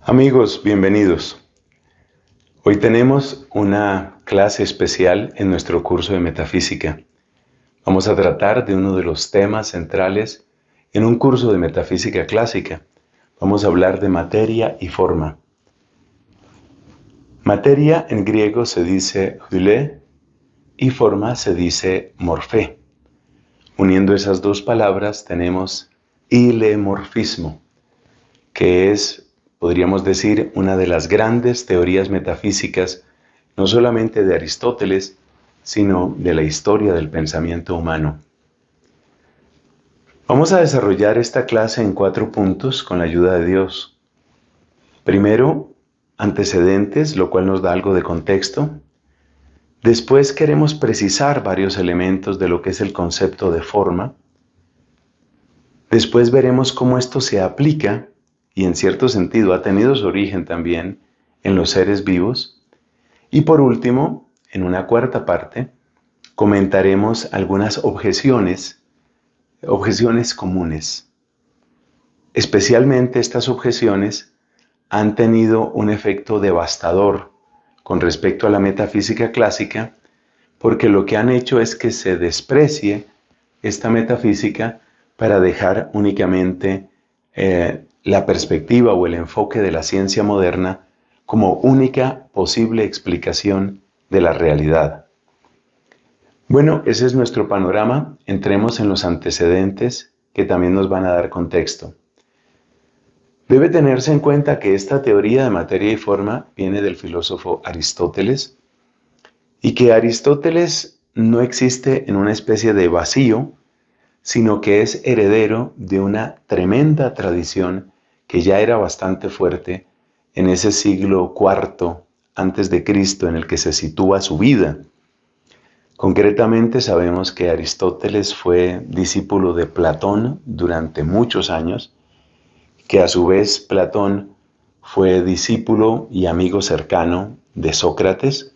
Amigos, bienvenidos. Hoy tenemos una clase especial en nuestro curso de metafísica. Vamos a tratar de uno de los temas centrales en un curso de metafísica clásica. Vamos a hablar de materia y forma. Materia en griego se dice hylé y forma se dice morfé. Uniendo esas dos palabras tenemos hilemorfismo, que es, podríamos decir, una de las grandes teorías metafísicas, no solamente de Aristóteles, sino de la historia del pensamiento humano. Vamos a desarrollar esta clase en 4 puntos con la ayuda de Dios. Primero, antecedentes, lo cual nos da algo de contexto. Después queremos precisar varios elementos de lo que es el concepto de forma. Después veremos cómo esto se aplica y en cierto sentido ha tenido su origen también en los seres vivos. Y por último, en una cuarta parte, comentaremos algunas objeciones comunes. Especialmente estas objeciones han tenido un efecto devastador con respecto a la metafísica clásica, porque lo que han hecho es que se desprecie esta metafísica para dejar únicamente la perspectiva o el enfoque de la ciencia moderna como única posible explicación de la realidad. Bueno, ese es nuestro panorama. Entremos en los antecedentes que también nos van a dar contexto. Debe tenerse en cuenta que esta teoría de materia y forma viene del filósofo Aristóteles y que Aristóteles no existe en una especie de vacío, sino que es heredero de una tremenda tradición que ya era bastante fuerte en ese siglo IV antes de Cristo en el que se sitúa su vida. Concretamente sabemos que Aristóteles fue discípulo de Platón durante muchos años, que a su vez Platón fue discípulo y amigo cercano de Sócrates.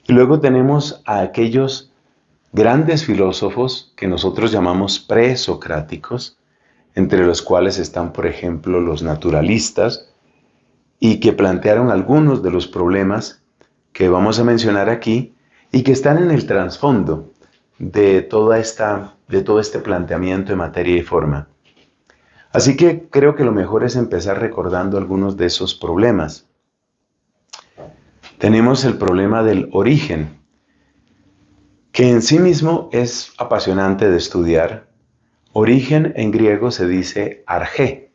Y luego tenemos a aquellos grandes filósofos que nosotros llamamos presocráticos, entre los cuales están, por ejemplo, los naturalistas, y que plantearon algunos de los problemas que vamos a mencionar aquí y que están en el trasfondo de todo este planteamiento de materia y forma. Así que creo que lo mejor es empezar recordando algunos de esos problemas. Tenemos el problema del origen, que en sí mismo es apasionante de estudiar. Origen en griego se dice argé.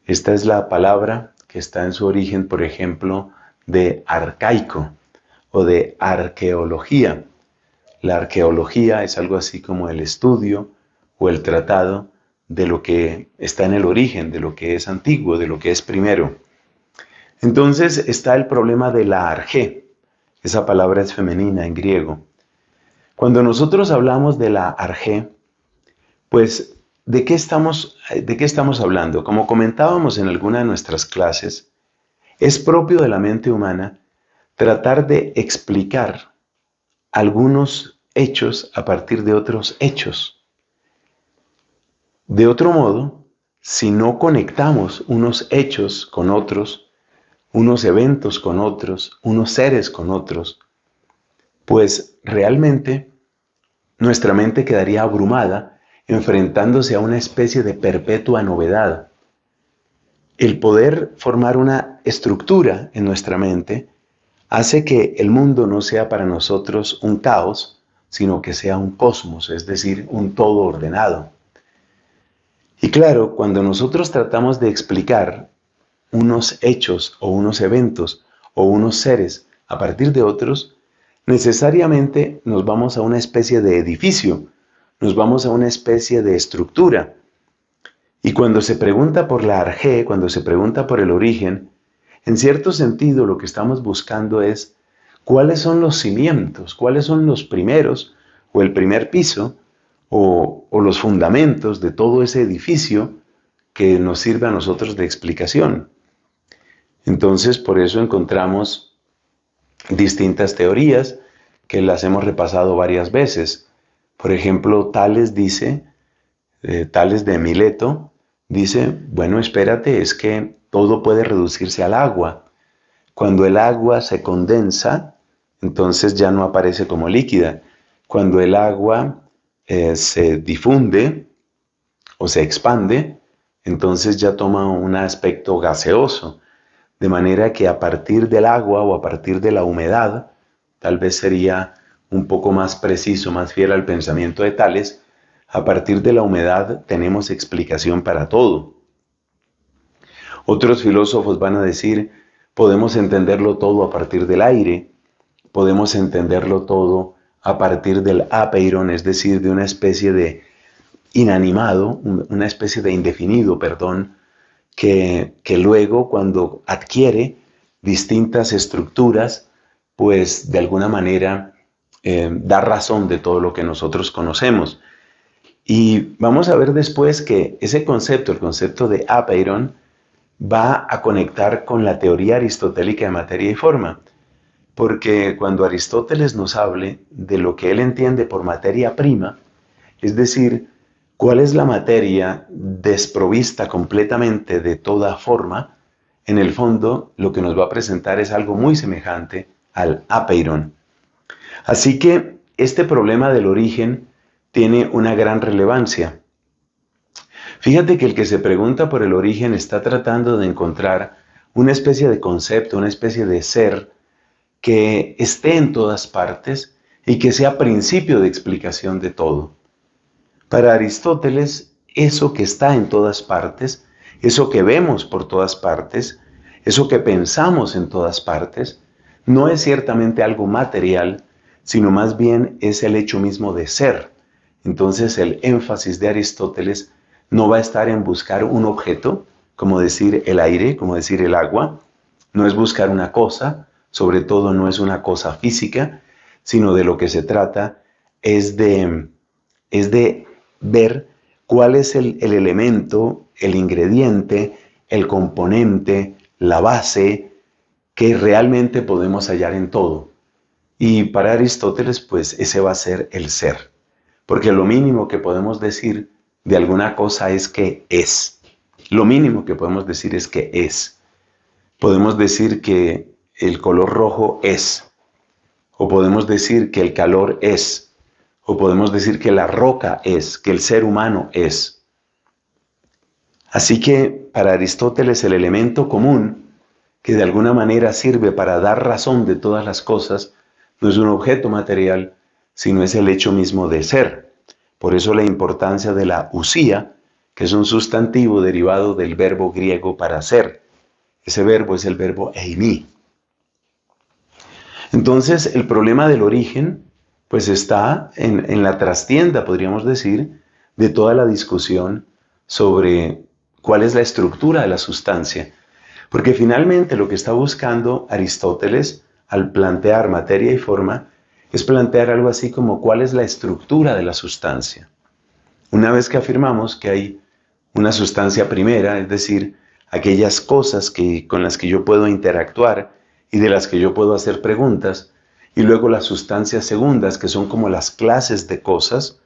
Esta es la palabra que está en su origen, por ejemplo, de arcaico o de arqueología. La arqueología es algo así como el estudio o el tratado de lo que está en el origen, de lo que es antiguo, de lo que es primero. Entonces está el problema de la argé. Esa palabra es femenina en griego. Cuando nosotros hablamos de la argé, pues, ¿de qué estamos hablando? Como comentábamos en alguna de nuestras clases, es propio de la mente humana tratar de explicar algunos hechos a partir de otros hechos. De otro modo, si no conectamos unos hechos con otros, unos eventos con otros, unos seres con otros, pues realmente nuestra mente quedaría abrumada enfrentándose a una especie de perpetua novedad. El poder formar una estructura en nuestra mente hace que el mundo no sea para nosotros un caos, sino que sea un cosmos, es decir, un todo ordenado. Y claro, cuando nosotros tratamos de explicar unos hechos o unos eventos o unos seres a partir de otros, necesariamente nos vamos a una especie de edificio, nos vamos a una especie de estructura. Y cuando se pregunta por la argé, cuando se pregunta por el origen, en cierto sentido lo que estamos buscando es cuáles son los cimientos, cuáles son los primeros o el primer piso o los fundamentos de todo ese edificio que nos sirve a nosotros de explicación. Entonces, por eso encontramos distintas teorías que las hemos repasado varias veces. Por ejemplo, Tales de Mileto Dice, bueno, espérate, es que todo puede reducirse al agua. Cuando el agua se condensa, entonces ya no aparece como líquida. Cuando el agua se difunde o se expande, entonces ya toma un aspecto gaseoso. De manera que a partir del agua o a partir de la humedad, tal vez sería un poco más preciso, más fiel al pensamiento de Tales, a partir de la humedad tenemos explicación para todo. Otros filósofos van a decir, podemos entenderlo todo a partir del aire, podemos entenderlo todo a partir del apeiron, es decir, de una especie de inanimado, una especie de indefinido, perdón, que luego cuando adquiere distintas estructuras, pues de alguna manera da razón de todo lo que nosotros conocemos. Y vamos a ver después que ese concepto, el concepto de apeiron, va a conectar con la teoría aristotélica de materia y forma. Porque cuando Aristóteles nos hable de lo que él entiende por materia prima, es decir, cuál es la materia desprovista completamente de toda forma, en el fondo lo que nos va a presentar es algo muy semejante al apeiron. Así que este problema del origen tiene una gran relevancia. Fíjate que el que se pregunta por el origen está tratando de encontrar una especie de concepto, una especie de ser que esté en todas partes y que sea principio de explicación de todo. Para Aristóteles, eso que está en todas partes, eso que vemos por todas partes, eso que pensamos en todas partes, no es ciertamente algo material, sino más bien es el hecho mismo de ser. Entonces el énfasis de Aristóteles no va a estar en buscar un objeto, como decir el aire, como decir el agua, no es buscar una cosa, sobre todo no es una cosa física, sino de lo que se trata es de ver cuál es el elemento, el ingrediente, el componente, la base que realmente podemos hallar en todo. Y para Aristóteles, pues ese va a ser el ser. Porque lo mínimo que podemos decir de alguna cosa es que es. Lo mínimo que podemos decir es que es. Podemos decir que el color rojo es. O podemos decir que el calor es. O podemos decir que la roca es, que el ser humano es. Así que para Aristóteles el elemento común que de alguna manera sirve para dar razón de todas las cosas no es un objeto material, sino es el hecho mismo de ser. Por eso la importancia de la usía, que es un sustantivo derivado del verbo griego para ser. Ese verbo es el verbo eimi. Entonces el problema del origen pues está en la trastienda, podríamos decir, de toda la discusión sobre cuál es la estructura de la sustancia. Porque finalmente lo que está buscando Aristóteles al plantear materia y forma es plantear algo así como cuál es la estructura de la sustancia. Una vez que afirmamos que hay una sustancia primera, es decir, aquellas cosas con las que yo puedo interactuar y de las que yo puedo hacer preguntas, y luego las sustancias segundas, que son como las clases de cosas.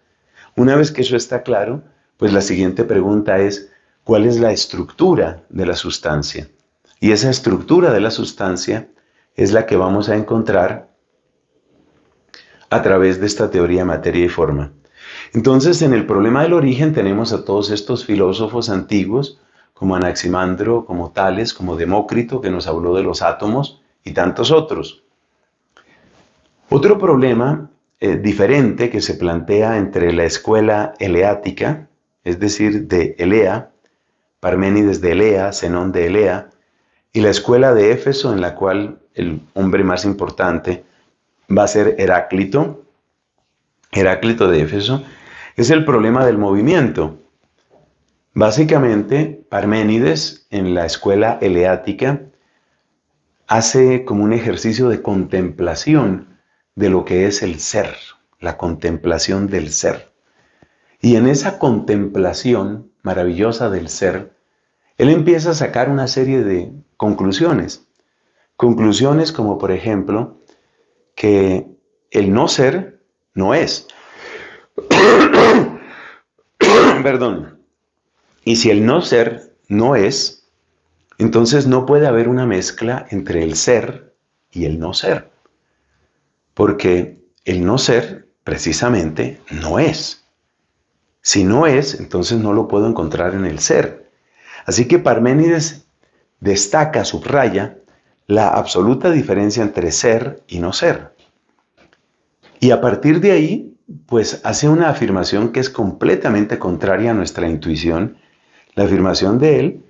Una vez que eso está claro, pues la siguiente pregunta es, ¿cuál es la estructura de la sustancia? Y esa estructura de la sustancia es la que vamos a encontrar a través de esta teoría de materia y forma. Entonces, en el problema del origen tenemos a todos estos filósofos antiguos, como Anaximandro, como Tales, como Demócrito, que nos habló de los átomos, y tantos otros. Otro problema diferente que se plantea entre la escuela eleática, es decir, de Elea, Parménides de Elea, Zenón de Elea, y la escuela de Éfeso, en la cual el hombre más importante va a ser Heráclito de Éfeso, es el problema del movimiento. Básicamente, Parménides, en la escuela eleática, hace como un ejercicio de contemplación de lo que es el ser, la contemplación del ser. Y en esa contemplación maravillosa del ser, él empieza a sacar una serie de conclusiones. Conclusiones como, por ejemplo, que el no ser no es. Perdón. Y si el no ser no es, entonces no puede haber una mezcla entre el ser y el no ser. Porque el no ser, precisamente, no es. Si no es, entonces no lo puedo encontrar en el ser. Así que Parménides destaca, subraya, la absoluta diferencia entre ser y no ser. Y a partir de ahí, pues hace una afirmación que es completamente contraria a nuestra intuición. La afirmación de él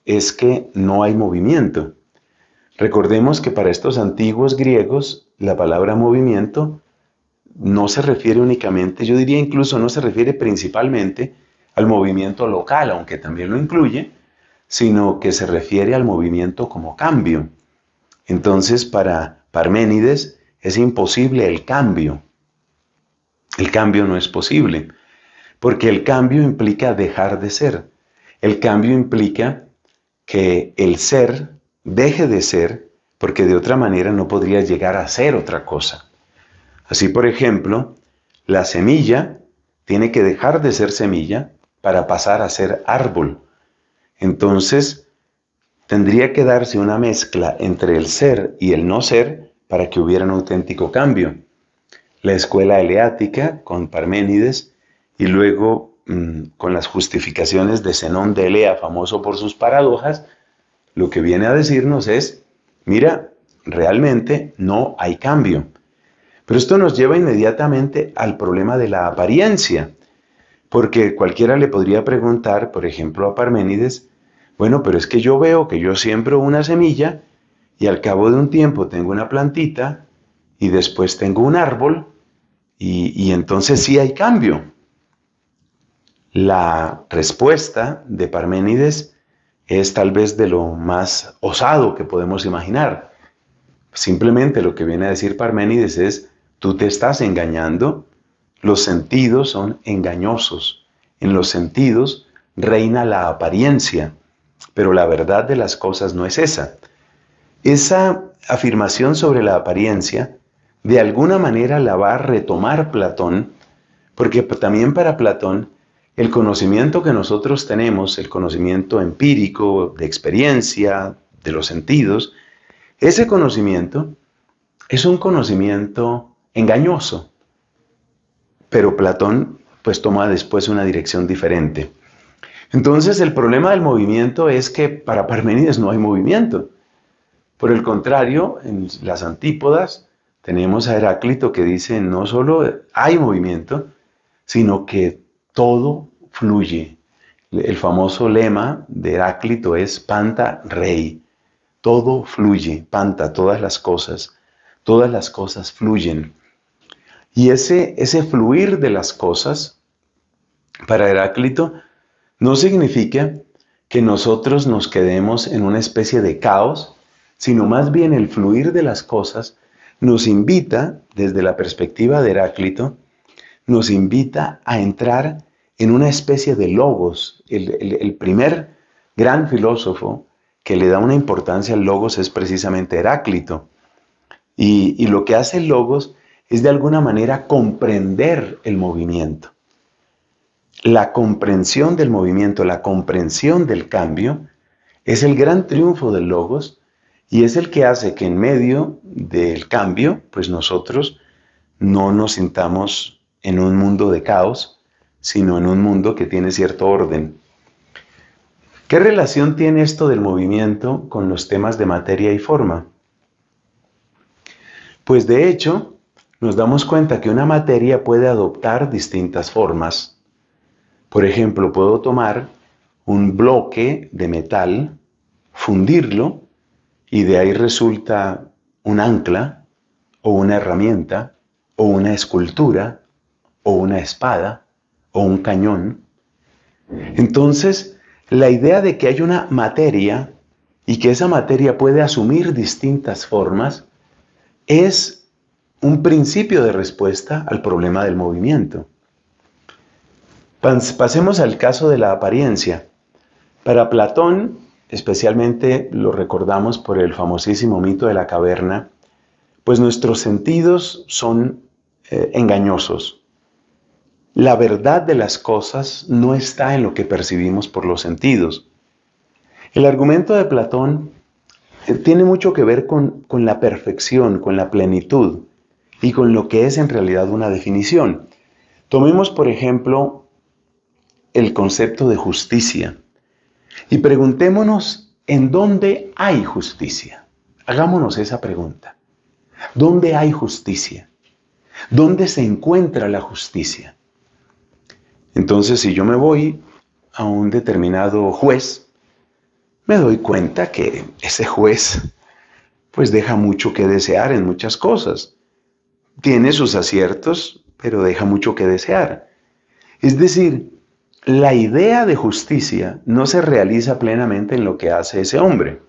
es que no hay movimiento. Recordemos que para estos antiguos griegos la palabra movimiento no se refiere únicamente, yo diría incluso no se refiere principalmente al movimiento local, aunque también lo incluye, sino que se refiere al movimiento como cambio. Entonces, para Parménides es imposible el cambio. El cambio no es posible, porque el cambio implica dejar de ser. El cambio implica que el ser deje de ser, porque de otra manera no podría llegar a ser otra cosa. Así, por ejemplo, la semilla tiene que dejar de ser semilla para pasar a ser árbol. Entonces, tendría que darse una mezcla entre el ser y el no ser para que hubiera un auténtico cambio. La escuela eleática con Parménides y luego con las justificaciones de Zenón de Elea, famoso por sus paradojas, lo que viene a decirnos es, mira, realmente no hay cambio. Pero esto nos lleva inmediatamente al problema de la apariencia, porque cualquiera le podría preguntar, por ejemplo, a Parménides, bueno, pero es que yo veo que yo siembro una semilla y al cabo de un tiempo tengo una plantita y después tengo un árbol y entonces sí hay cambio. La respuesta de Parménides es tal vez de lo más osado que podemos imaginar. Simplemente lo que viene a decir Parménides es, tú te estás engañando, los sentidos son engañosos, en los sentidos reina la apariencia, pero la verdad de las cosas no es esa. Esa afirmación sobre la apariencia, de alguna manera la va a retomar Platón, porque también para Platón, el conocimiento que nosotros tenemos, el conocimiento empírico, de experiencia, de los sentidos, ese conocimiento es un conocimiento engañoso. Pero Platón pues toma después una dirección diferente. Entonces el problema del movimiento es que para Parménides no hay movimiento. Por el contrario, en las antípodas tenemos a Heráclito que dice no solo hay movimiento, sino que todo fluye. El famoso lema de Heráclito es Panta Rei. Todo fluye, Panta, todas las cosas fluyen. Y ese fluir de las cosas, para Heráclito, no significa que nosotros nos quedemos en una especie de caos, sino más bien el fluir de las cosas nos invita, desde la perspectiva de Heráclito, nos invita a entrar en una especie de logos. El primer gran filósofo que le da una importancia al logos es precisamente Heráclito. Y lo que hace el logos es de alguna manera comprender el movimiento. La comprensión del movimiento, la comprensión del cambio, es el gran triunfo del logos y es el que hace que en medio del cambio, pues nosotros no nos sintamos en un mundo de caos, sino en un mundo que tiene cierto orden. ¿Qué relación tiene esto del movimiento con los temas de materia y forma? Pues de hecho, nos damos cuenta que una materia puede adoptar distintas formas. Por ejemplo, puedo tomar un bloque de metal, fundirlo, y de ahí resulta un ancla, o una herramienta, o una escultura, o una espada, o un cañón. Entonces, la idea de que hay una materia y que esa materia puede asumir distintas formas es un principio de respuesta al problema del movimiento. Pasemos al caso de la apariencia. Para Platón, especialmente lo recordamos por el famosísimo mito de la caverna, pues nuestros sentidos son engañosos. la verdad de las cosas no está en lo que percibimos por los sentidos. El argumento de Platón tiene mucho que ver con la perfección, con la plenitud y con lo que es en realidad una definición. Tomemos, por ejemplo, el concepto de justicia y preguntémonos en dónde hay justicia. Hagámonos esa pregunta. ¿Dónde hay justicia? ¿Dónde se encuentra la justicia? Entonces, si yo me voy a un determinado juez, me doy cuenta que ese juez pues deja mucho que desear en muchas cosas. Tiene sus aciertos, pero deja mucho que desear. Es decir, la idea de justicia no se realiza plenamente en lo que hace ese hombre.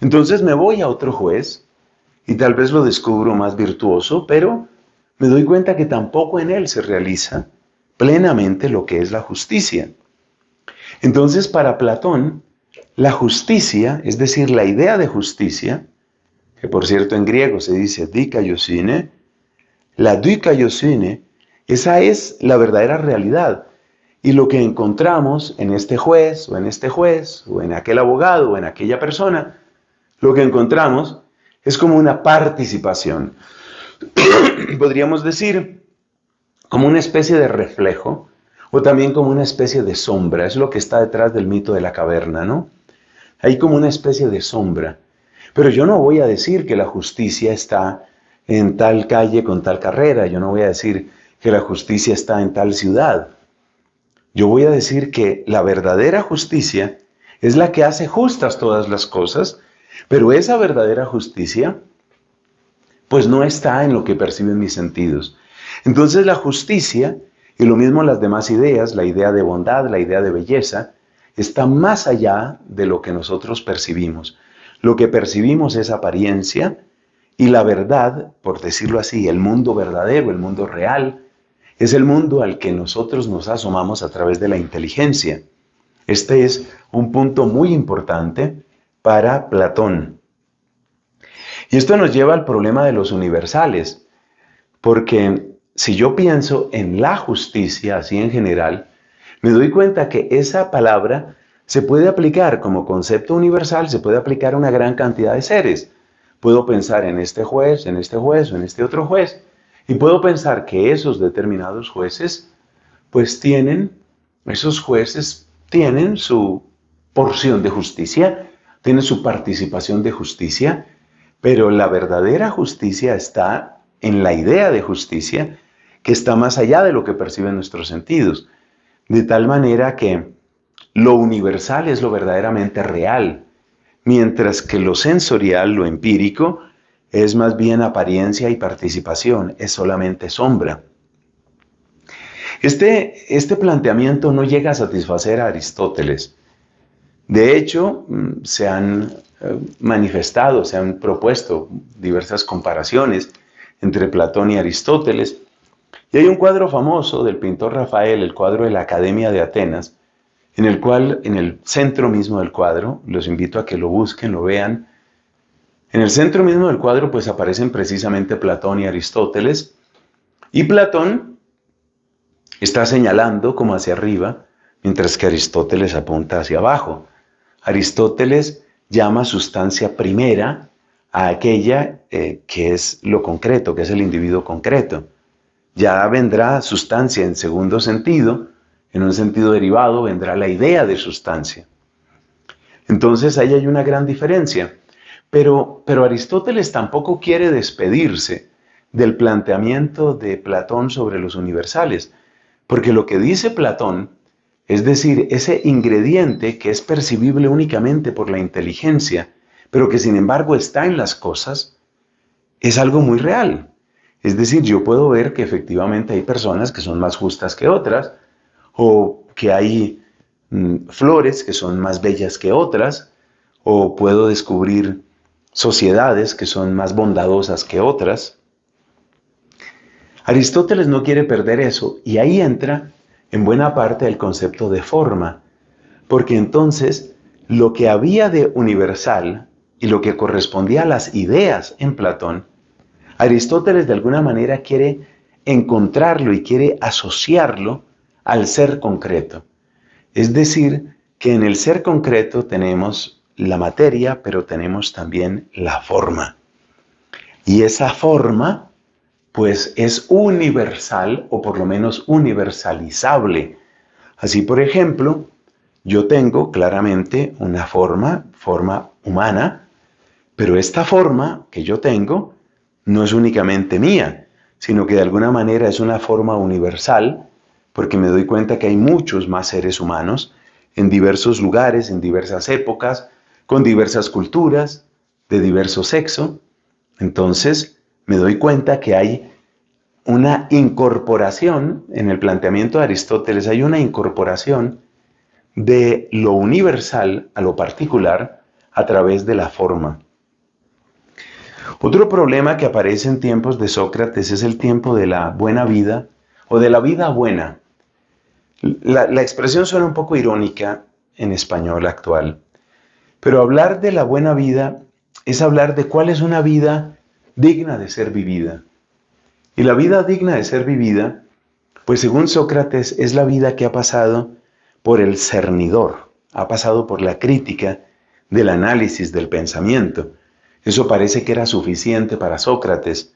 Entonces me voy a otro juez y tal vez lo descubro más virtuoso, pero me doy cuenta que tampoco en él se realiza plenamente lo que es la justicia. Entonces, para Platón, la justicia, es decir, la idea de justicia, que por cierto en griego se dice dikaiosune, la dikaiosune, esa es la verdadera realidad. Y lo que encontramos en este juez, o en aquel abogado, o en aquella persona, lo que encontramos es como una participación. Podríamos decir, como una especie de reflejo, o también como una especie de sombra. Es lo que está detrás del mito de la caverna, ¿no? Hay como una especie de sombra. Pero yo no voy a decir que la justicia está en tal calle con tal carrera. Yo no voy a decir que la justicia está en tal ciudad. Yo voy a decir que la verdadera justicia es la que hace justas todas las cosas, pero esa verdadera justicia pues no está en lo que perciben mis sentidos. Entonces la justicia, y lo mismo las demás ideas, la idea de bondad, la idea de belleza, está más allá de lo que nosotros percibimos. Lo que percibimos es apariencia y la verdad, por decirlo así, el mundo verdadero, el mundo real, es el mundo al que nosotros nos asomamos a través de la inteligencia. Este es un punto muy importante para Platón. Y esto nos lleva al problema de los universales, porque si yo pienso en la justicia, así en general, me doy cuenta que esa palabra se puede aplicar como concepto universal, se puede aplicar a una gran cantidad de seres. Puedo pensar en este juez o en este otro juez, y puedo pensar que esos determinados jueces, pues esos jueces tienen su porción de justicia, tienen su participación de justicia, pero la verdadera justicia está en la idea de justicia que está más allá de lo que perciben nuestros sentidos. De tal manera que lo universal es lo verdaderamente real, mientras que lo sensorial, lo empírico, es más bien apariencia y participación, es solamente sombra. Este planteamiento no llega a satisfacer a Aristóteles. De hecho, se han manifestado, se han propuesto diversas comparaciones entre Platón y Aristóteles. Y hay un cuadro famoso del pintor Rafael, el cuadro de la Academia de Atenas, en el cual, en el centro mismo del cuadro, los invito a que lo busquen, lo vean. En el centro mismo del cuadro, pues aparecen precisamente Platón y Aristóteles. Y Platón está señalando como hacia arriba, mientras que Aristóteles apunta hacia abajo. Aristóteles llama sustancia primera a aquella que es lo concreto, que es el individuo concreto. Ya vendrá sustancia en segundo sentido, en un sentido derivado vendrá la idea de sustancia. Entonces ahí hay una gran diferencia. Pero Aristóteles tampoco quiere despedirse del planteamiento de Platón sobre los universales, porque lo que dice Platón, es decir, ese ingrediente que es percibible únicamente por la inteligencia, pero que sin embargo está en las cosas, es algo muy real. Es decir, yo puedo ver que efectivamente hay personas que son más justas que otras, o que hay flores que son más bellas que otras, o puedo descubrir sociedades que son más bondadosas que otras. Aristóteles no quiere perder eso, y ahí entra en buena parte el concepto de forma, porque entonces lo que había de universal y lo que correspondía a las ideas en Platón, Aristóteles de alguna manera quiere encontrarlo y quiere asociarlo al ser concreto. Es decir, que en el ser concreto tenemos la materia, pero tenemos también la forma. Y esa forma, pues, es universal, o por lo menos universalizable. Así, por ejemplo, yo tengo claramente una forma humana, pero esta forma que yo tengo no es únicamente mía, sino que de alguna manera es una forma universal, porque me doy cuenta que hay muchos más seres humanos en diversos lugares, en diversas épocas, con diversas culturas, de diverso sexo. Entonces, me doy cuenta que hay una incorporación, en el planteamiento de Aristóteles, hay una incorporación de lo universal a lo particular a través de la forma. Otro problema que aparece en tiempos de Sócrates es el tiempo de la buena vida o de la vida buena. La expresión suena un poco irónica en español actual, pero hablar de la buena vida es hablar de cuál es una vida digna de ser vivida. Y la vida digna de ser vivida, pues según Sócrates, es la vida que ha pasado por el cernidor, ha pasado por la crítica del análisis del pensamiento. Eso parece que era suficiente para Sócrates.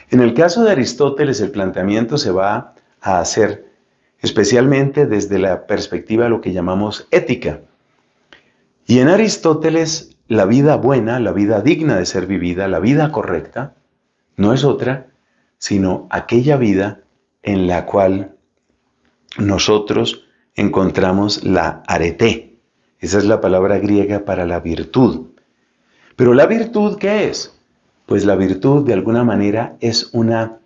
En el caso de Aristóteles, el planteamiento se va a hacer especialmente desde la perspectiva de lo que llamamos ética. Y en Aristóteles, la vida buena, la vida digna de ser vivida, la vida correcta, no es otra, sino aquella vida en la cual nosotros encontramos la arete. Esa es la palabra griega para la virtud. Pero ¿la virtud qué es? Pues la virtud de alguna manera es una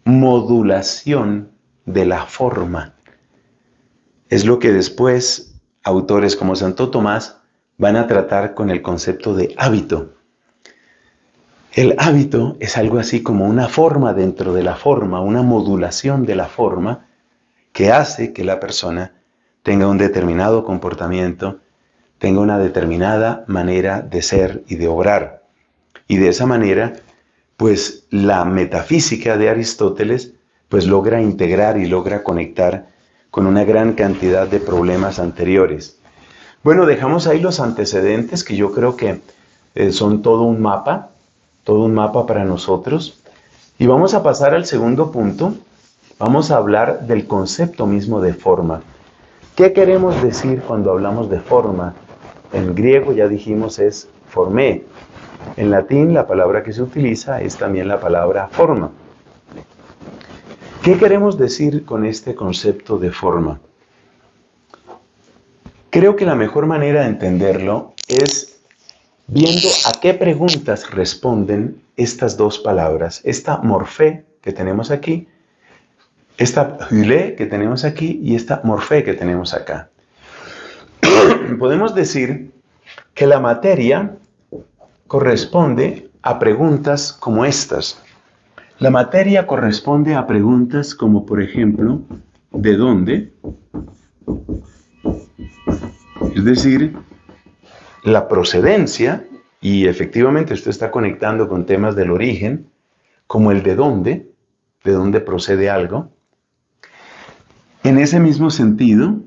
modulación de la forma. Es lo que después autores como Santo Tomás van a tratar con el concepto de hábito. El hábito es algo así como una forma dentro de la forma, una modulación de la forma que hace que la persona tenga un determinado comportamiento, tenga una determinada manera de ser y de obrar. Y de esa manera, pues la metafísica de Aristóteles, pues logra integrar y logra conectar con una gran cantidad de problemas anteriores. Bueno, dejamos ahí los antecedentes que yo creo que son todo un mapa para nosotros. Y vamos a pasar al segundo punto. Vamos a hablar del concepto mismo de forma. ¿Qué queremos decir cuando hablamos de forma? En griego ya dijimos es formé. En latín la palabra que se utiliza es también la palabra forma. ¿Qué queremos decir con este concepto de forma? Creo que la mejor manera de entenderlo es viendo a qué preguntas responden estas dos palabras. Esta morfé que tenemos aquí, esta hylé que tenemos aquí y esta morfé que tenemos acá. Podemos decir que la materia corresponde a preguntas como estas. La materia corresponde a preguntas como, por ejemplo, ¿de dónde? Es decir, la procedencia, y efectivamente esto está conectando con temas del origen, como el de dónde procede algo. En ese mismo sentido,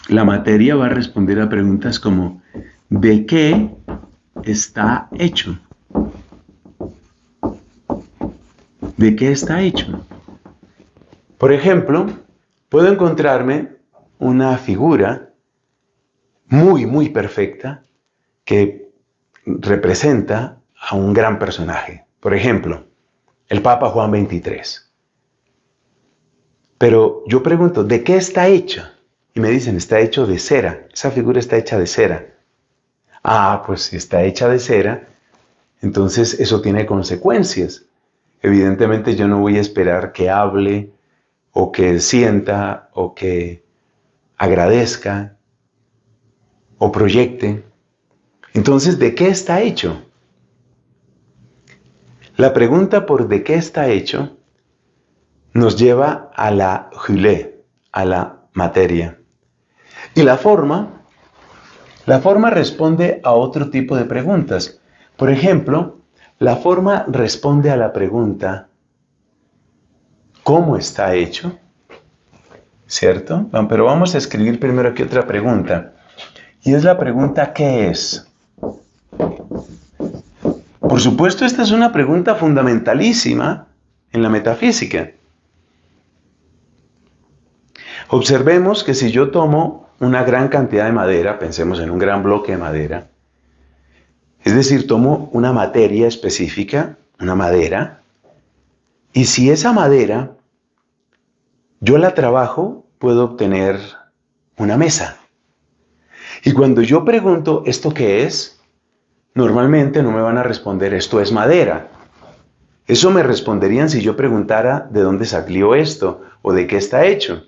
la materia va a responder a preguntas como ¿de qué está hecho? ¿De qué está hecho? Por ejemplo, puedo encontrarme una figura muy perfecta que representa a un gran personaje. Por ejemplo, el Papa Juan XXIII. Pero yo pregunto, ¿de qué está hecho? Y me dicen, está hecho de cera. Esa figura está hecha de cera. Ah, pues si está hecha de cera, entonces eso tiene consecuencias. Evidentemente yo no voy a esperar que hable, o que sienta, o que agradezca, o proyecte. Entonces, ¿de qué está hecho? La pregunta por ¿de qué está hecho? Nos lleva a la hylé, a la materia. Y la forma responde a otro tipo de preguntas. Por ejemplo, la forma responde a la pregunta cómo está hecho, ¿cierto? Bueno, pero vamos a escribir primero aquí otra pregunta. Y es la pregunta, ¿qué es? Por supuesto, esta es una pregunta fundamentalísima en la metafísica. Observemos que si yo tomo una gran cantidad de madera, pensemos en un gran bloque de madera, es decir, tomo una materia específica, una madera, y si esa madera yo la trabajo, puedo obtener una mesa. Y cuando yo pregunto, ¿esto qué es? Normalmente no me van a responder, esto es madera. Eso me responderían si yo preguntara de dónde salió esto o de qué está hecho.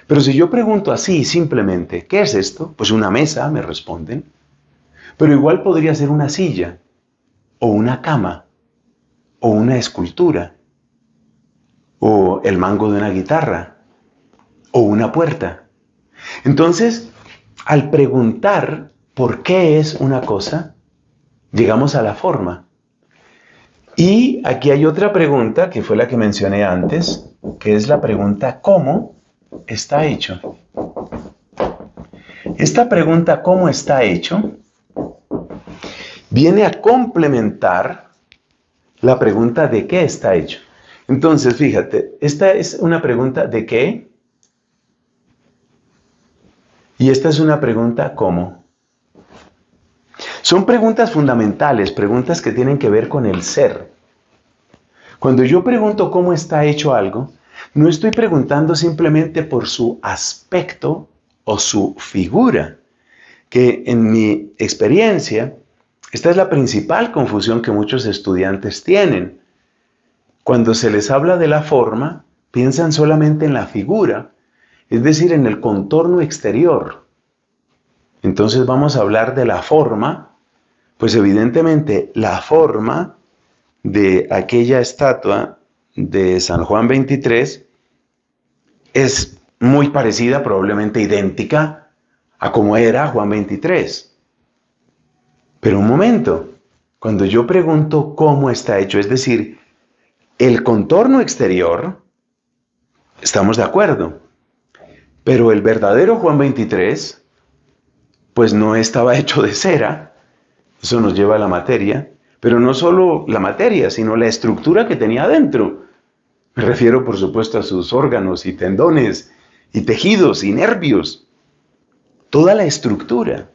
Pero si yo pregunto así simplemente, ¿qué es esto? Pues una mesa, me responden. Pero igual podría ser una silla, o una cama, o una escultura, o el mango de una guitarra, o una puerta. Entonces, al preguntar por qué es una cosa, llegamos a la forma. Y aquí hay otra pregunta, que fue la que mencioné antes, que es la pregunta ¿cómo está hecho? Esta pregunta ¿cómo está hecho? Viene a complementar la pregunta de qué está hecho. Entonces, fíjate, esta es una pregunta de qué y esta es una pregunta ¿cómo? Son preguntas fundamentales, preguntas que tienen que ver con el ser. Cuando yo pregunto cómo está hecho algo, no estoy preguntando simplemente por su aspecto o su figura, que en mi experiencia, esta es la principal confusión que muchos estudiantes tienen. Cuando se les habla de la forma, piensan solamente en la figura, es decir, en el contorno exterior. Entonces vamos a hablar de la forma, pues evidentemente la forma de aquella estatua de San Juan 23 es muy parecida, probablemente idéntica a como era Juan 23. Pero un momento, cuando yo pregunto cómo está hecho, es decir, el contorno exterior, estamos de acuerdo, pero el verdadero Juan 23, pues no estaba hecho de cera, eso nos lleva a la materia, pero no solo la materia, sino la estructura que tenía adentro. Me refiero, por supuesto, a sus órganos y tendones y tejidos y nervios, toda la estructura.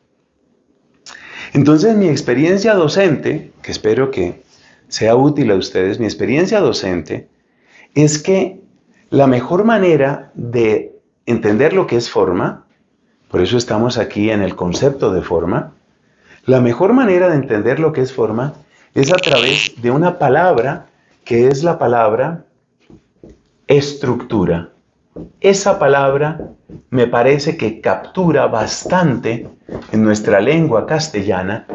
Entonces mi experiencia docente, que espero que sea útil a ustedes, mi experiencia docente es que la mejor manera de entender lo que es forma, por eso estamos aquí en el concepto de forma, la mejor manera de entender lo que es forma es a través de una palabra que es la palabra estructura. Esa palabra me parece que captura bastante, en nuestra lengua castellana,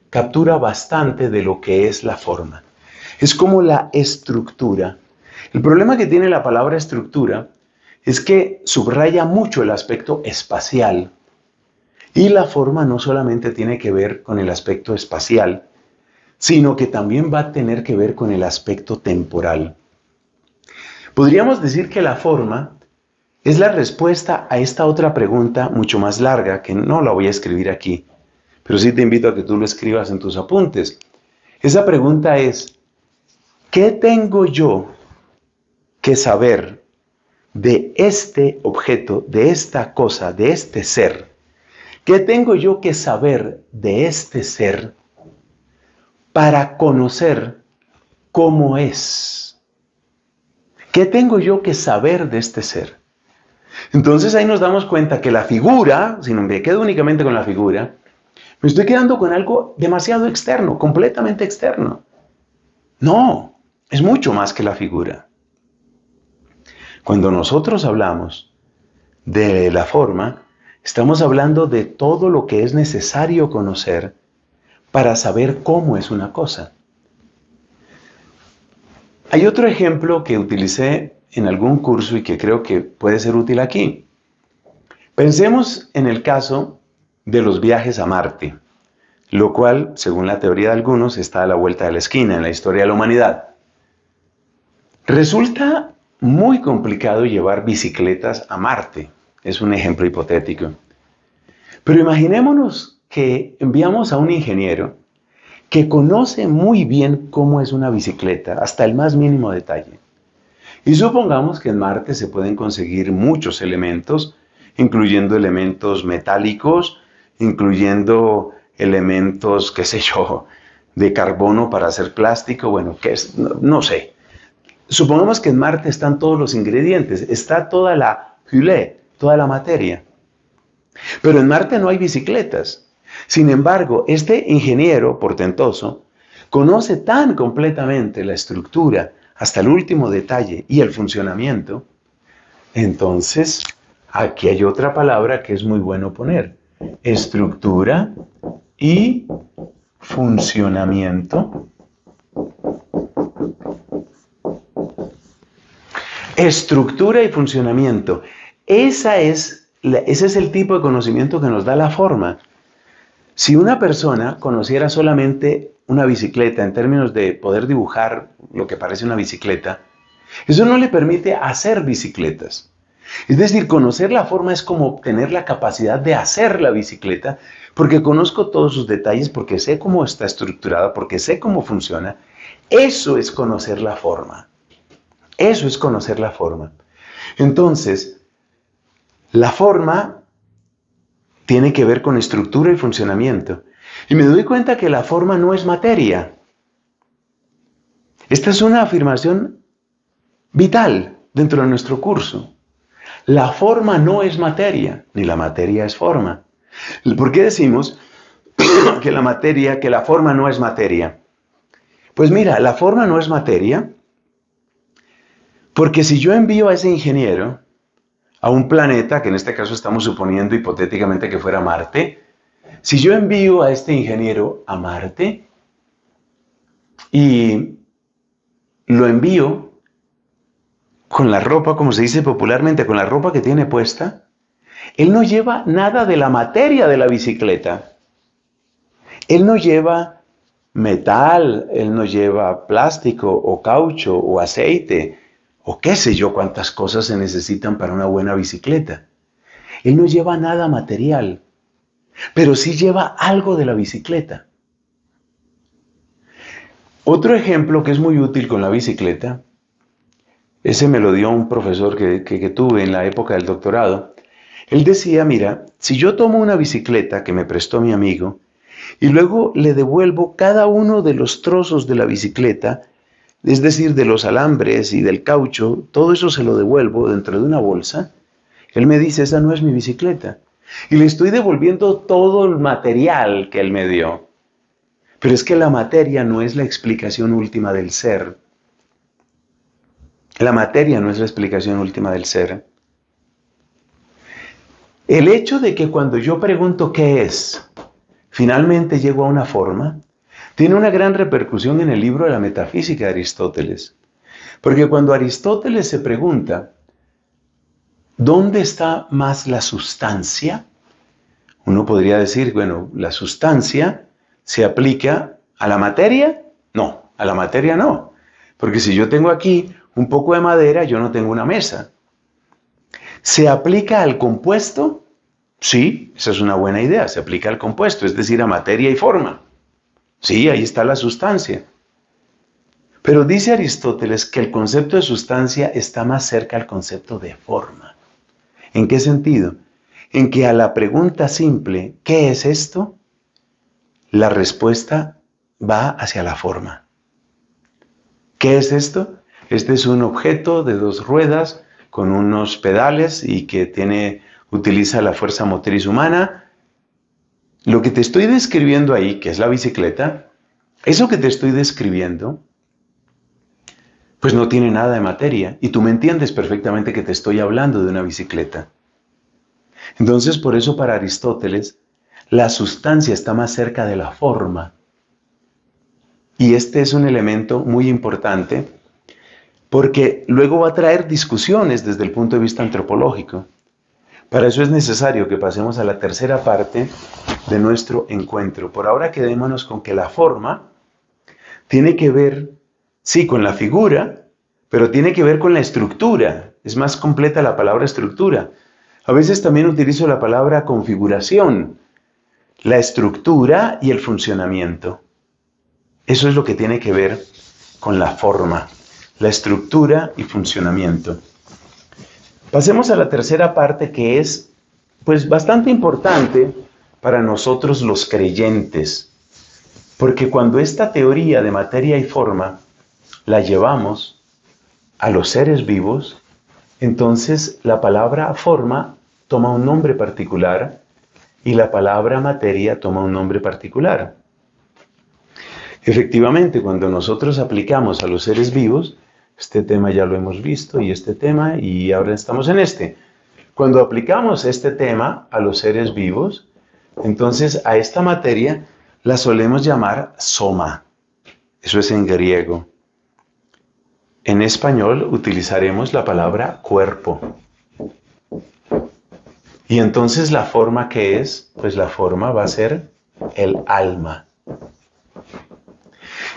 captura bastante de lo que es la forma. Es como la estructura. El problema que tiene la palabra estructura es que subraya mucho el aspecto espacial. Y la forma no solamente tiene que ver con el aspecto espacial, sino que también va a tener que ver con el aspecto temporal. Podríamos decir que la forma es la respuesta a esta otra pregunta mucho más larga, que no la voy a escribir aquí, pero sí te invito a que tú lo escribas en tus apuntes. Esa pregunta es, ¿qué tengo yo que saber de este objeto, de esta cosa, de este ser? ¿Qué tengo yo que saber de este ser para conocer cómo es? ¿Qué tengo yo que saber de este ser? Entonces ahí nos damos cuenta que la figura, si no me quedo únicamente con la figura, me estoy quedando con algo demasiado externo, completamente externo. No, es mucho más que la figura. Cuando nosotros hablamos de la forma, estamos hablando de todo lo que es necesario conocer para saber cómo es una cosa. Hay otro ejemplo que utilicé en algún curso y que creo que puede ser útil aquí. Pensemos en el caso de los viajes a Marte, lo cual, según la teoría de algunos, está a la vuelta de la esquina en la historia de la humanidad. Resulta muy complicado llevar bicicletas a Marte. Es un ejemplo hipotético. Pero imaginémonos que enviamos a un ingeniero que conoce muy bien cómo es una bicicleta, hasta el más mínimo detalle. Y supongamos que en Marte se pueden conseguir muchos elementos, incluyendo elementos metálicos, incluyendo elementos, qué sé yo, de carbono para hacer plástico, bueno, qué es, no sé. Supongamos que en Marte están todos los ingredientes, está toda la hulé, toda la materia. Pero en Marte no hay bicicletas. Sin embargo, este ingeniero portentoso conoce tan completamente la estructura hasta el último detalle y el funcionamiento. Entonces, aquí hay otra palabra que es muy bueno poner. Estructura y funcionamiento. Estructura y funcionamiento. Ese es el tipo de conocimiento que nos da la forma. Si una persona conociera solamente una bicicleta en términos de poder dibujar lo que parece una bicicleta, eso no le permite hacer bicicletas. Es decir, conocer la forma es como tener la capacidad de hacer la bicicleta, porque conozco todos sus detalles, porque sé cómo está estructurada, porque sé cómo funciona. Eso es conocer la forma. Eso es conocer la forma. Entonces, la forma tiene que ver con estructura y funcionamiento. Y me doy cuenta que la forma no es materia. Esta es una afirmación vital dentro de nuestro curso. La forma no es materia, ni la materia es forma. ¿Por qué decimos que la forma no es materia? Pues mira, la forma no es materia porque si yo envío a ese ingeniero a un planeta, que en este caso estamos suponiendo hipotéticamente que fuera Marte, si yo envío a este ingeniero a Marte y lo envío con la ropa, como se dice popularmente, con la ropa que tiene puesta, él no lleva nada de la materia de la bicicleta. Él no lleva metal, él no lleva plástico o caucho o aceite o qué sé yo cuántas cosas se necesitan para una buena bicicleta. Él no lleva nada material, pero sí lleva algo de la bicicleta. Otro ejemplo que es muy útil con la bicicleta, ese me lo dio un profesor que tuve en la época del doctorado. Él decía, mira, si yo tomo una bicicleta que me prestó mi amigo y luego le devuelvo cada uno de los trozos de la bicicleta, es decir, de los alambres y del caucho, todo eso se lo devuelvo dentro de una bolsa, él me dice, esa no es mi bicicleta. Y le estoy devolviendo todo el material que él me dio. Pero es que la materia no es la explicación última del ser. La materia no es la explicación última del ser. El hecho de que cuando yo pregunto qué es, finalmente llego a una forma, tiene una gran repercusión en el libro de la metafísica de Aristóteles. Porque cuando Aristóteles se pregunta, ¿dónde está más la sustancia? Uno podría decir, bueno, la sustancia se aplica a la materia. No, a la materia no. Porque si yo tengo aquí un poco de madera, yo no tengo una mesa. ¿Se aplica al compuesto? Sí, esa es una buena idea, se aplica al compuesto, es decir, a materia y forma. Sí, ahí está la sustancia. Pero dice Aristóteles que el concepto de sustancia está más cerca al concepto de forma. ¿En qué sentido? En que a la pregunta simple, ¿qué es esto?, la respuesta va hacia la forma. ¿Qué es esto? Este es un objeto de 2 ruedas con unos pedales y que utiliza la fuerza motriz humana. Lo que te estoy describiendo ahí, que es la bicicleta, eso que te estoy describiendo, pues no tiene nada de materia. Y tú me entiendes perfectamente que te estoy hablando de una bicicleta. Entonces, por eso para Aristóteles, la sustancia está más cerca de la forma. Y este es un elemento muy importante porque luego va a traer discusiones desde el punto de vista antropológico. Para eso es necesario que pasemos a la tercera parte de nuestro encuentro. Por ahora quedémonos con que la forma tiene que ver, sí, con la figura, pero tiene que ver con la estructura. Es más completa la palabra estructura. A veces también utilizo la palabra configuración, la estructura y el funcionamiento. Eso es lo que tiene que ver con la forma, la estructura y funcionamiento. Pasemos a la tercera parte, que es pues bastante importante para nosotros los creyentes, porque cuando esta teoría de materia y forma la llevamos a los seres vivos, entonces la palabra forma toma un nombre particular y la palabra materia toma un nombre particular. Efectivamente, cuando nosotros aplicamos a los seres vivos, este tema ya lo hemos visto y este tema, y ahora estamos en este. Cuando aplicamos este tema a los seres vivos, entonces a esta materia la solemos llamar soma. Eso es en griego. En español utilizaremos la palabra cuerpo. Y entonces la forma que es, pues la forma va a ser el alma.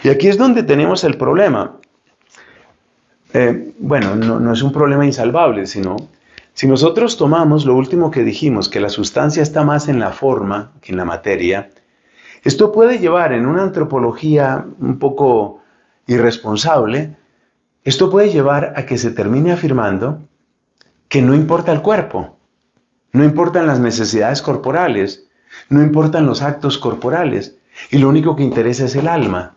Y aquí es donde tenemos el problema. No es un problema insalvable, sino si nosotros tomamos lo último que dijimos, que la sustancia está más en la forma que en la materia, esto puede llevar en una antropología un poco irresponsable, esto puede llevar a que se termine afirmando que no importa el cuerpo, no importan las necesidades corporales, no importan los actos corporales, y lo único que interesa es el alma.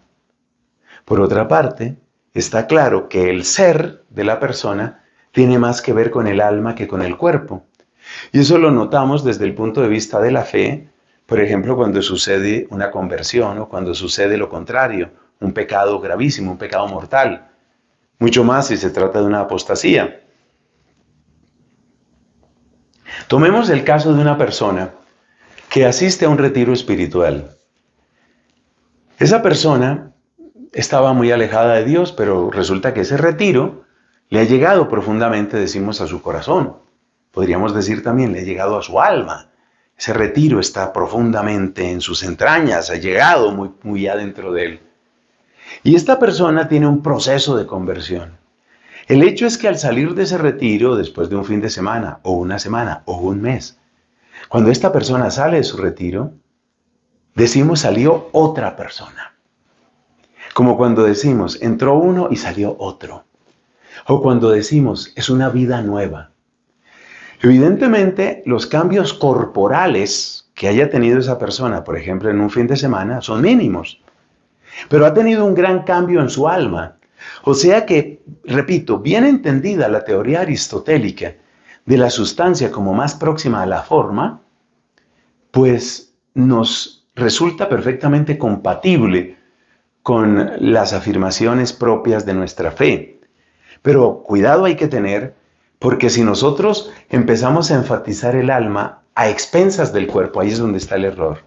Por otra parte, está claro que el ser de la persona tiene más que ver con el alma que con el cuerpo. Y eso lo notamos desde el punto de vista de la fe, por ejemplo, cuando sucede una conversión o cuando sucede lo contrario, un pecado gravísimo, un pecado mortal. Mucho más si se trata de una apostasía. Tomemos el caso de una persona que asiste a un retiro espiritual. Esa persona estaba muy alejada de Dios, pero resulta que ese retiro le ha llegado profundamente, decimos, a su corazón. Podríamos decir también, le ha llegado a su alma. Ese retiro está profundamente en sus entrañas, ha llegado muy adentro de él. Y esta persona tiene un proceso de conversión. El hecho es que al salir de ese retiro, después de un fin de semana, o una semana, o un mes, cuando esta persona sale de su retiro, decimos salió otra persona. Como cuando decimos entró uno y salió otro. O cuando decimos es una vida nueva. Evidentemente, los cambios corporales que haya tenido esa persona, por ejemplo, en un fin de semana, son mínimos. Pero ha tenido un gran cambio en su alma. O sea que, repito, bien entendida la teoría aristotélica de la sustancia como más próxima a la forma, pues nos resulta perfectamente compatible con las afirmaciones propias de nuestra fe. Pero cuidado hay que tener, porque si nosotros empezamos a enfatizar el alma a expensas del cuerpo, ahí es donde está el error.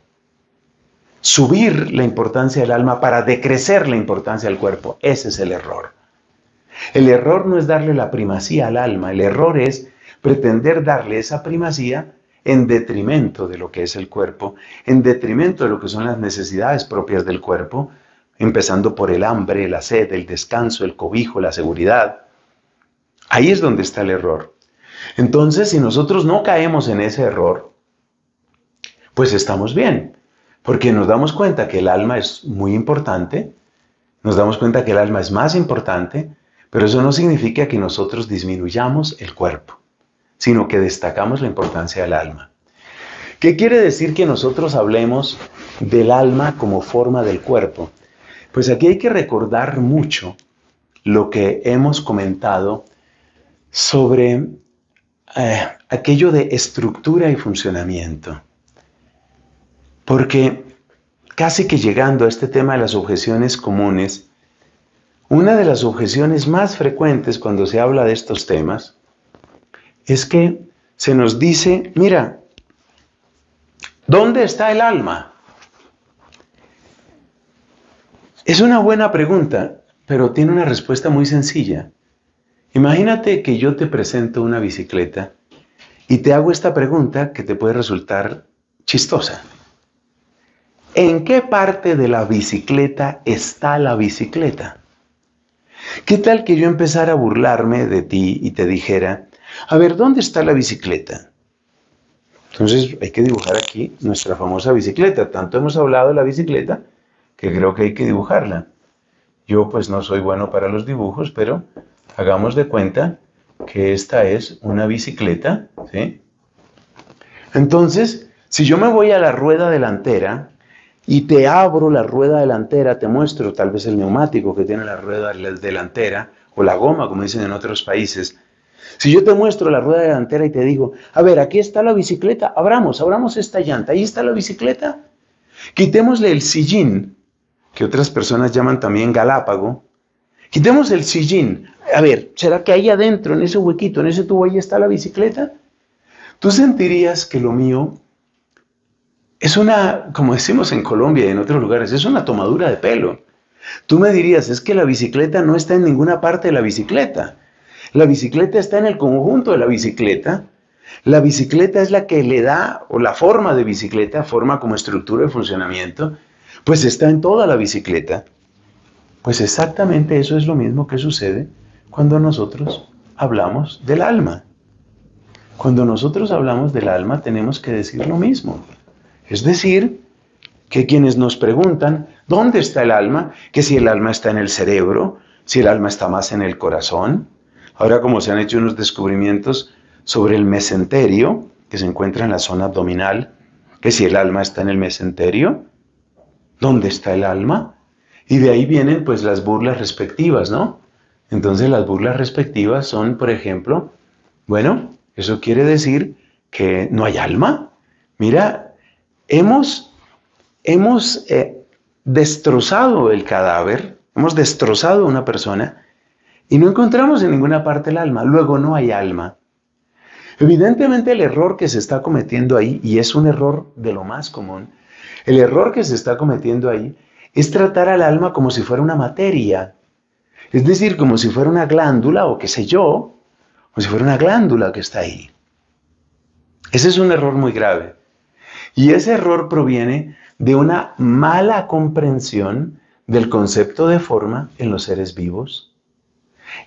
Subir la importancia del alma para decrecer la importancia del cuerpo, ese es el error. El error no es darle la primacía al alma, el error es pretender darle esa primacía en detrimento de lo que es el cuerpo, en detrimento de lo que son las necesidades propias del cuerpo, empezando por el hambre, la sed, el descanso, el cobijo, la seguridad. Ahí es donde está el error. Entonces, si nosotros no caemos en ese error, pues estamos bien, porque nos damos cuenta que el alma es muy importante, nos damos cuenta que el alma es más importante, pero eso no significa que nosotros disminuyamos el cuerpo, sino que destacamos la importancia del alma. ¿Qué quiere decir que nosotros hablemos del alma como forma del cuerpo? Pues aquí hay que recordar mucho lo que hemos comentado sobre aquello de estructura y funcionamiento. Porque casi que llegando a este tema de las objeciones comunes, una de las objeciones más frecuentes cuando se habla de estos temas es que se nos dice, mira, ¿dónde está el alma? Es una buena pregunta, pero tiene una respuesta muy sencilla. Imagínate que yo te presento una bicicleta y te hago esta pregunta que te puede resultar chistosa. ¿En qué parte de la bicicleta está la bicicleta? ¿Qué tal que yo empezara a burlarme de ti y te dijera, a ver, ¿dónde está la bicicleta? Entonces hay que dibujar aquí nuestra famosa bicicleta. Tanto hemos hablado de la bicicleta que creo que hay que dibujarla. Yo pues no soy bueno para los dibujos, pero hagamos de cuenta que esta es una bicicleta, ¿sí? Entonces, si yo me voy a la rueda delantera y te abro la rueda delantera, te muestro tal vez el neumático que tiene la rueda delantera, o la goma, como dicen en otros países. Si yo te muestro la rueda delantera y te digo, a ver, aquí está la bicicleta, abramos esta llanta, ahí está la bicicleta. Quitémosle el sillín, que otras personas llaman también galápago. Quitemos el sillín. A ver, ¿será que ahí adentro, en ese huequito, en ese tubo, ahí está la bicicleta? Tú sentirías que lo mío es una, como decimos en Colombia y en otros lugares, es una tomadura de pelo. Tú me dirías, es que la bicicleta no está en ninguna parte de la bicicleta. La bicicleta está en el conjunto de la bicicleta. La bicicleta es la que le da, o la forma de bicicleta, forma como estructura de funcionamiento, pues está en toda la bicicleta. Pues exactamente eso es lo mismo que sucede cuando nosotros hablamos del alma. Cuando nosotros hablamos del alma tenemos que decir lo mismo. Es decir, que quienes nos preguntan, ¿dónde está el alma? Que si el alma está en el cerebro, si el alma está más en el corazón. Ahora, como se han hecho unos descubrimientos sobre el mesenterio, que se encuentra en la zona abdominal, que si el alma está en el mesenterio, ¿dónde está el alma? Y de ahí vienen pues las burlas respectivas, ¿no? Entonces las burlas respectivas son, por ejemplo, bueno, eso quiere decir que no hay alma. Mira, hemos destrozado el cadáver, hemos destrozado a una persona y no encontramos en ninguna parte el alma, luego no hay alma. Evidentemente el error que se está cometiendo ahí, y es un error de lo más común, el error que se está cometiendo ahí es tratar al alma como si fuera una materia, es decir, como si fuera una glándula o qué sé yo, como si fuera una glándula que está ahí. Ese es un error muy grave. Y ese error proviene de una mala comprensión del concepto de forma en los seres vivos.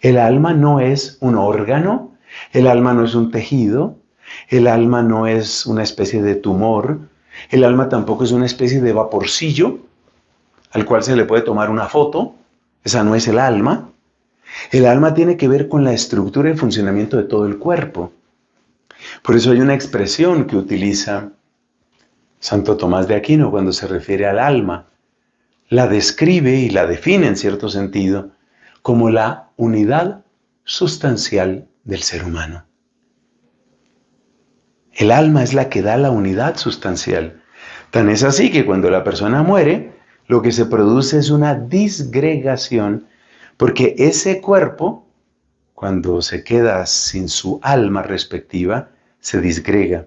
El alma no es un órgano, el alma no es un tejido, el alma no es una especie de tumor, el alma tampoco es una especie de vaporcillo al cual se le puede tomar una foto. Esa no es el alma. El alma tiene que ver con la estructura y funcionamiento de todo el cuerpo. Por eso hay una expresión que utiliza Santo Tomás de Aquino cuando se refiere al alma. La describe y la define en cierto sentido como la unidad sustancial del ser humano. El alma es la que da la unidad sustancial. Tan es así que cuando la persona muere, lo que se produce es una disgregación, porque ese cuerpo, cuando se queda sin su alma respectiva, se disgrega.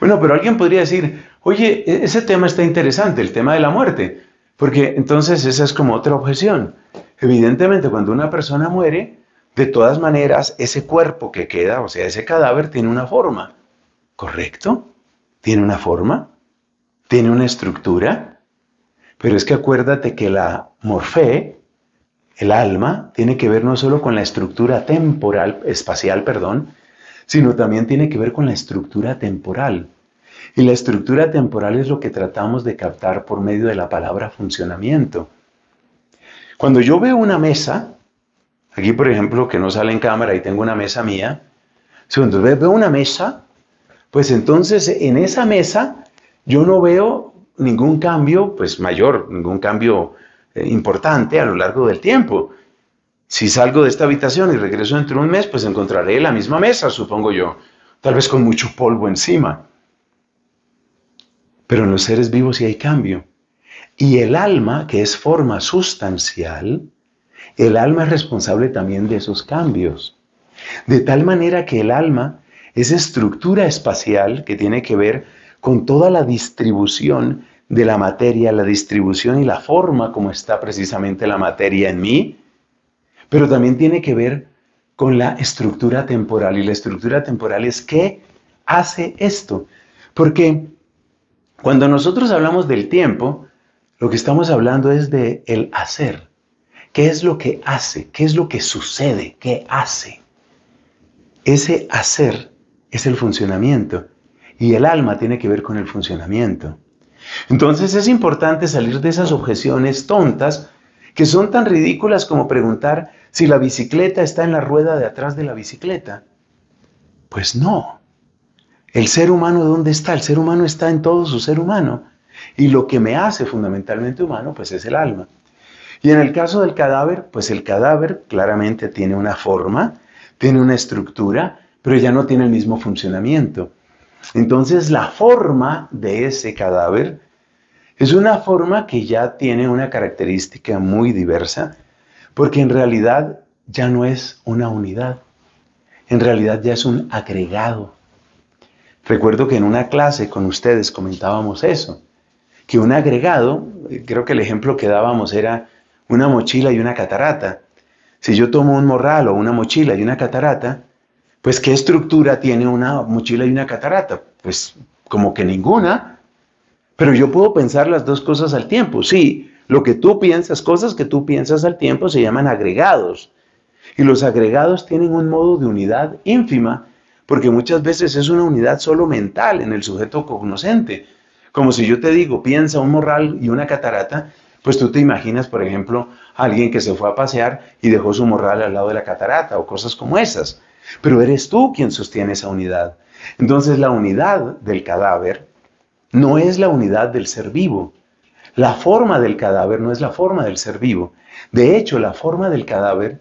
Bueno, pero alguien podría decir, oye, ese tema está interesante, el tema de la muerte, porque entonces esa es como otra objeción. Evidentemente, cuando una persona muere, de todas maneras, ese cuerpo que queda, o sea, ese cadáver, tiene una forma, ¿correcto? Tiene una forma, tiene una estructura, pero es que acuérdate que la morfé, el alma, tiene que ver no solo con la estructura espacial, sino también tiene que ver con la estructura temporal. Y la estructura temporal es lo que tratamos de captar por medio de la palabra funcionamiento. Cuando yo veo una mesa, aquí por ejemplo, que no sale en cámara y tengo una mesa mía, cuando veo una mesa, pues entonces en esa mesa yo no veo ningún cambio, pues mayor, ningún cambio importante a lo largo del tiempo. Si salgo de esta habitación y regreso dentro de un mes, pues encontraré la misma mesa, supongo yo, tal vez con mucho polvo encima. Pero en los seres vivos sí hay cambio. Y el alma, que es forma sustancial, el alma es responsable también de esos cambios. De tal manera que el alma es estructura espacial que tiene que ver con toda la distribución de la materia, la distribución y la forma como está precisamente la materia en mí, pero también tiene que ver con la estructura temporal. Y la estructura temporal es ¿qué hace esto? Porque cuando nosotros hablamos del tiempo, lo que estamos hablando es de el hacer. ¿Qué es lo que hace? ¿Qué es lo que sucede? ¿Qué hace? Ese hacer es el funcionamiento y el alma tiene que ver con el funcionamiento. Entonces es importante salir de esas objeciones tontas que son tan ridículas como preguntar si la bicicleta está en la rueda de atrás de la bicicleta. Pues no. ¿El ser humano dónde está? El ser humano está en todo su ser humano. Y lo que me hace fundamentalmente humano, pues es el alma. Y en el caso del cadáver, pues el cadáver claramente tiene una forma, tiene una estructura, pero ya no tiene el mismo funcionamiento. Entonces la forma de ese cadáver es una forma que ya tiene una característica muy diversa, porque en realidad ya no es una unidad, en realidad ya es un agregado. Recuerdo que en una clase con ustedes comentábamos eso, que un agregado, creo que el ejemplo que dábamos era una mochila y una catarata. Si yo tomo un morral o una mochila y una catarata, pues ¿qué estructura tiene una mochila y una catarata? Pues como que ninguna, pero yo puedo pensar las dos cosas al tiempo. Sí, lo que tú piensas, cosas que tú piensas al tiempo se llaman agregados. Y los agregados tienen un modo de unidad ínfima, porque muchas veces es una unidad solo mental en el sujeto cognoscente. Como si yo te digo, piensa un morral y una catarata, pues tú te imaginas, por ejemplo, a alguien que se fue a pasear y dejó su morral al lado de la catarata o cosas como esas. Pero eres tú quien sostiene esa unidad. Entonces la unidad del cadáver no es la unidad del ser vivo. La forma del cadáver no es la forma del ser vivo. De hecho, la forma del cadáver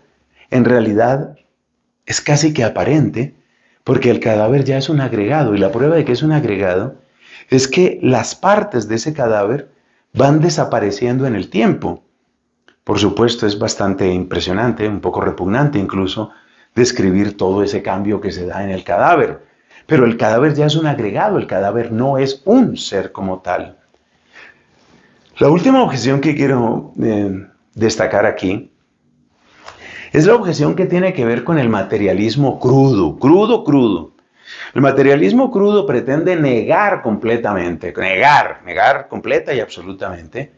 en realidad es casi que aparente, porque el cadáver ya es un agregado, y la prueba de que es un agregado es que las partes de ese cadáver van desapareciendo en el tiempo. Por supuesto, es bastante impresionante, un poco repugnante incluso, describir todo ese cambio que se da en el cadáver. Pero el cadáver ya es un agregado, el cadáver no es un ser como tal. La última objeción que quiero destacar aquí es la objeción que tiene que ver con el materialismo crudo. El materialismo crudo pretende negar completamente, negar completa y absolutamente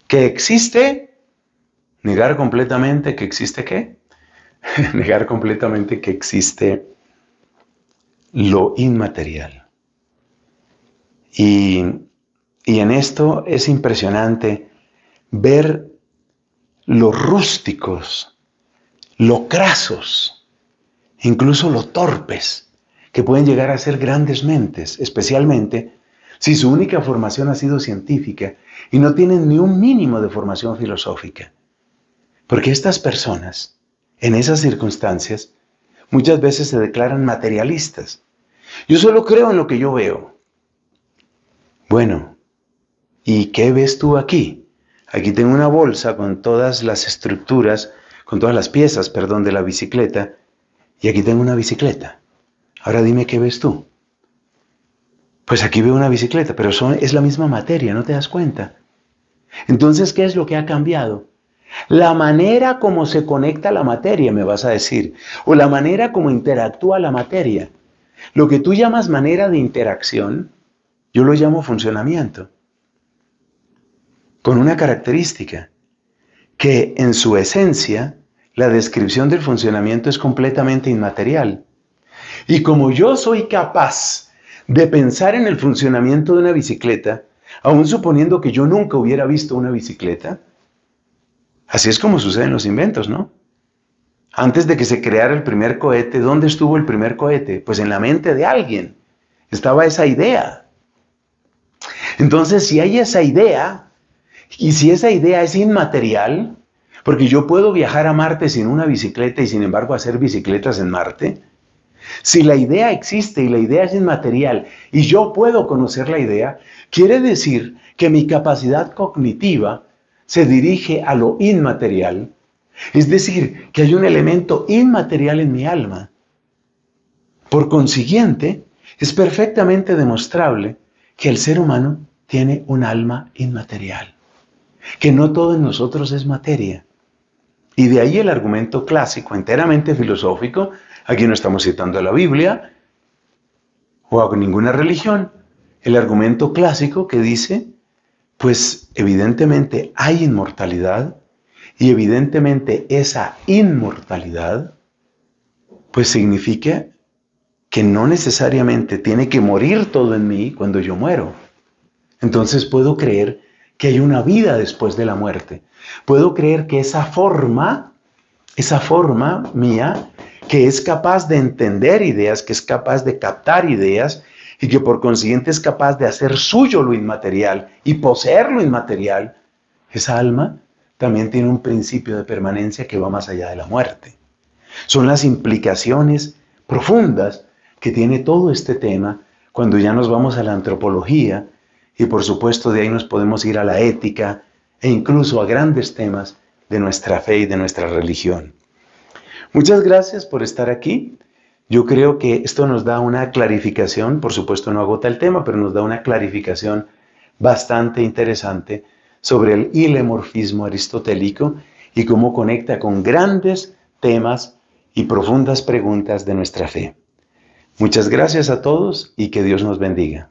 que existe, negar completamente que existe ¿qué? Negar completamente que existe lo inmaterial. Y en esto es impresionante ver lo rústicos, lo crasos, incluso lo torpes, que pueden llegar a ser grandes mentes, especialmente si su única formación ha sido científica y no tienen ni un mínimo de formación filosófica. Porque estas personas, en esas circunstancias, muchas veces se declaran materialistas. Yo solo creo en lo que yo veo. Bueno, ¿y qué ves tú aquí? Aquí tengo una bolsa con todas las estructuras, con todas las piezas, perdón, de la bicicleta, y aquí tengo una bicicleta. Ahora dime qué ves tú. Pues aquí veo una bicicleta, pero es la misma materia, ¿no te das cuenta? Entonces, ¿qué es lo que ha cambiado? La manera como se conecta la materia, me vas a decir, o la manera como interactúa la materia. Lo que tú llamas manera de interacción, yo lo llamo funcionamiento. Con una característica, que en su esencia, la descripción del funcionamiento es completamente inmaterial. Y como yo soy capaz de pensar en el funcionamiento de una bicicleta, aun suponiendo que yo nunca hubiera visto una bicicleta, así es como suceden los inventos, ¿no? Antes de que se creara el primer cohete, ¿dónde estuvo el primer cohete? Pues en la mente de alguien. Estaba esa idea. Entonces, si hay esa idea, y si esa idea es inmaterial, porque yo puedo viajar a Marte sin una bicicleta y sin embargo hacer bicicletas en Marte, si la idea existe y la idea es inmaterial y yo puedo conocer la idea, quiere decir que mi capacidad cognitiva se dirige a lo inmaterial. Es decir, que hay un elemento inmaterial en mi alma. Por consiguiente, es perfectamente demostrable que el ser humano tiene un alma inmaterial, que no todo en nosotros es materia. Y de ahí el argumento clásico, enteramente filosófico. Aquí no estamos citando a la Biblia o a ninguna religión. El argumento clásico que dice, pues evidentemente hay inmortalidad Y evidentemente esa inmortalidad, pues significa que no necesariamente tiene que morir todo en mí cuando yo muero. Entonces puedo creer que hay una vida después de la muerte. Puedo creer que esa forma mía, que es capaz de entender ideas, que es capaz de captar ideas y que por consiguiente es capaz de hacer suyo lo inmaterial y poseer lo inmaterial, esa alma también tiene un principio de permanencia que va más allá de la muerte. Son las implicaciones profundas que tiene todo este tema cuando ya nos vamos a la antropología y por supuesto de ahí nos podemos ir a la ética e incluso a grandes temas de nuestra fe y de nuestra religión. Muchas gracias por estar aquí. Yo creo que esto nos da una clarificación, por supuesto no agota el tema, pero nos da una clarificación bastante interesante sobre el hilemorfismo aristotélico y cómo conecta con grandes temas y profundas preguntas de nuestra fe. Muchas gracias a todos y que Dios nos bendiga.